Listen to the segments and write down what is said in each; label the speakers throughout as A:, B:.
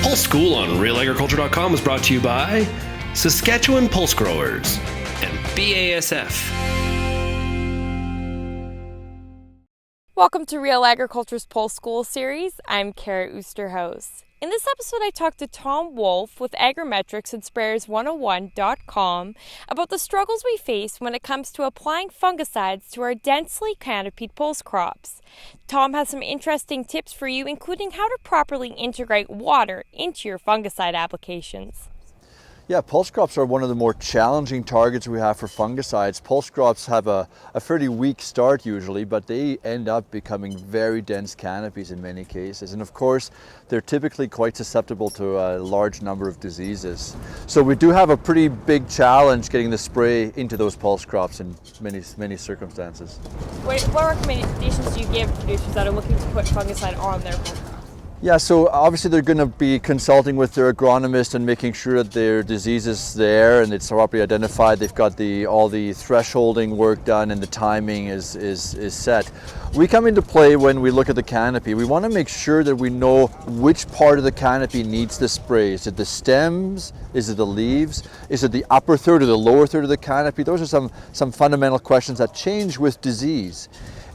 A: Pulse School on RealAgriculture.com is brought to you by Saskatchewan Pulse Growers and BASF.
B: Welcome to Real Agriculture's Pulse School series. I'm Kara Oosterhuis. In this episode, I talked to Tom Wolf with Agrimetrics and Sprayers101.com about the struggles we face when it comes to applying fungicides to our densely canopied pulse crops. Tom has some interesting tips for you, including how to properly integrate water into your fungicide applications.
C: Yeah, pulse crops are one of the more challenging targets we have for fungicides. Pulse crops have a fairly weak start usually, but they end up becoming very dense canopies in many cases. And of course, they're typically quite susceptible to a large number of diseases. So we do have a pretty big challenge getting the spray into those pulse crops in many circumstances.
B: What recommendations do you give producers that are looking to put fungicide on their pulse crops?
C: Yeah, so obviously they're going to be consulting with their agronomist and making sure that their disease is there and it's properly identified. They've got all the thresholding work done and the timing is set. We come into play when we look at the canopy. We want to make sure that we know which part of the canopy needs the spray. Is it the stems? Is it the leaves? Is it the upper third or the lower third of the canopy? Those are some fundamental questions that change with disease.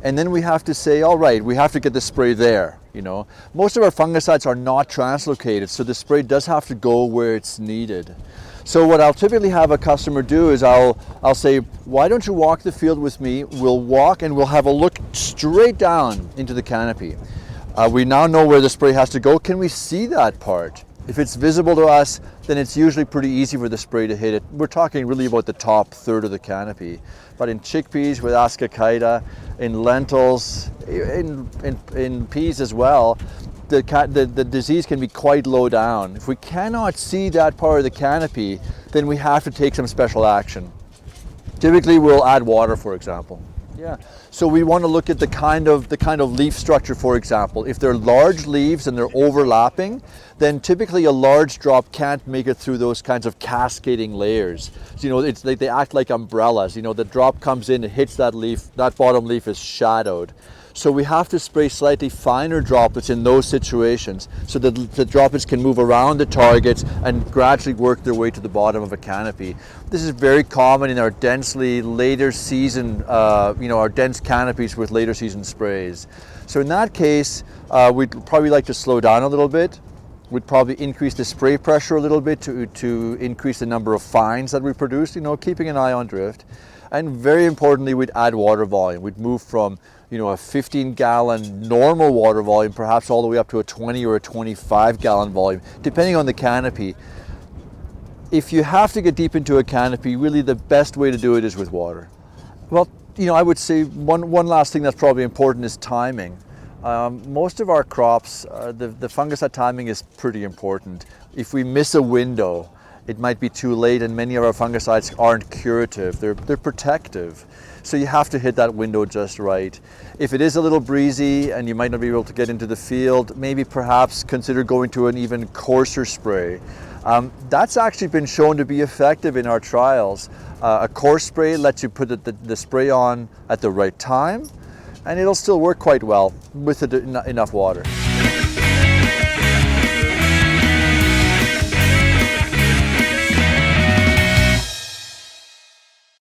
C: And then we have to say, all right, we have to get the spray there. You know, most of our fungicides are not translocated, so the spray does have to go where it's needed. So what I'll typically have a customer do is I'll say, why don't you walk the field with me? We'll walk and we'll have a look straight down into the canopy. We now know where the spray has to go. Can we see that part? If it's visible to us, then it's usually pretty easy for the spray to hit it. We're talking really about the top third of the canopy. But in chickpeas with Ascochyta, in lentils, in peas as well, the disease can be quite low down. If we cannot see that part of the canopy, then we have to take some special action. Typically we'll add water, for example. Yeah, so we want to look at the kind of leaf structure, for example. If they're large leaves and they're overlapping, then typically a large drop can't make it through those kinds of cascading layers. So, you know, it's like they act like umbrellas. You know, the drop comes in, it hits that leaf, that bottom leaf is shadowed. So we have to spray slightly finer droplets in those situations so that the droplets can move around the targets and gradually work their way to the bottom of a canopy. This is very common in our densely later season, our dense canopies with later season sprays. So in that case, we'd probably like to slow down a little bit. We'd probably increase the spray pressure a little bit to increase the number of fines that we produce, you know, keeping an eye on drift. And very importantly, we'd add water volume. We'd move from, you know, a 15-gallon normal water volume, perhaps all the way up to a 20 or a 25-gallon volume, depending on the canopy. If you have to get deep into a canopy, really the best way to do it is with water. Well, you know, I would say one last thing that's probably important is timing. Most of our crops, the fungicide timing is pretty important. If we miss a window, it might be too late, and many of our fungicides aren't curative, they're protective. So you have to hit that window just right. If it is a little breezy and you might not be able to get into the field, maybe perhaps consider going to an even coarser spray. That's actually been shown to be effective in our trials. A coarse spray lets you put the spray on at the right time, and it'll still work quite well with enough water.